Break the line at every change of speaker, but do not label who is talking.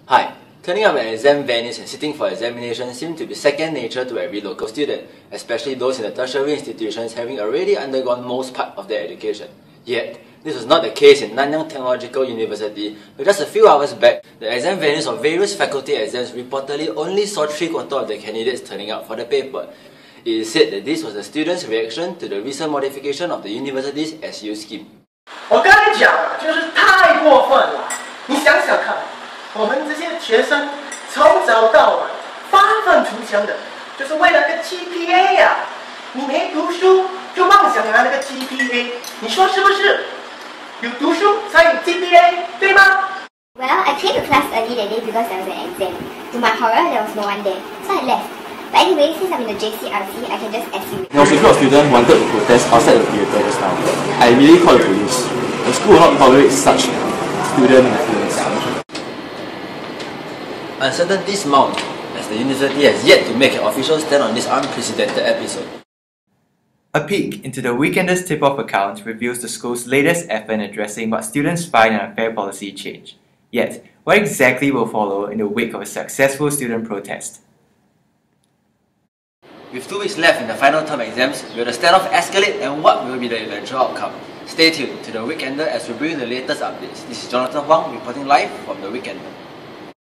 Hi. Turning up at exam venues and sitting for examinations seem to be second nature to every local student, especially those in the tertiary institutions having already undergone most part of their education. Yet, this was not the case in Nanyang Technological University, where just a few hours back, the exam venues of various faculty exams reportedly only saw 3/4 of the candidates turning up for the paper. It is said that this was the students' reaction to the recent modification of the university's SU scheme.
我跟你讲啊，就是太过分了！你想想看，我们这些学生从早到晚发愤图强的，就是为了个 GPA 呀、你没读书就妄想拿那个 GPA， 你说是不是？有读书才有 GPA， 对吗？
Well, I came to class early that day because there was an exam. To my horror, there was no one there, so I left. But anyway, since I'm in the JCRC, I can just SU.
There was a group of students who wanted to protest outside the theatre just now. I immediately called the police. The school will not tolerate such student influence.
Uncertainties mount, as the university has yet to make an official stand on this unprecedented episode.
A peek into the Weekender's tip-off account reveals the school's latest effort in addressing what students find an unfair policy change. Yet, what exactly will follow in the wake of a successful student protest?
With 2 weeks left in the final term exams, will the standoff escalate and what will be the eventual outcome? Stay tuned to The Weekender as we bring the latest updates. This is Jonathan Huang reporting live from The Weekender.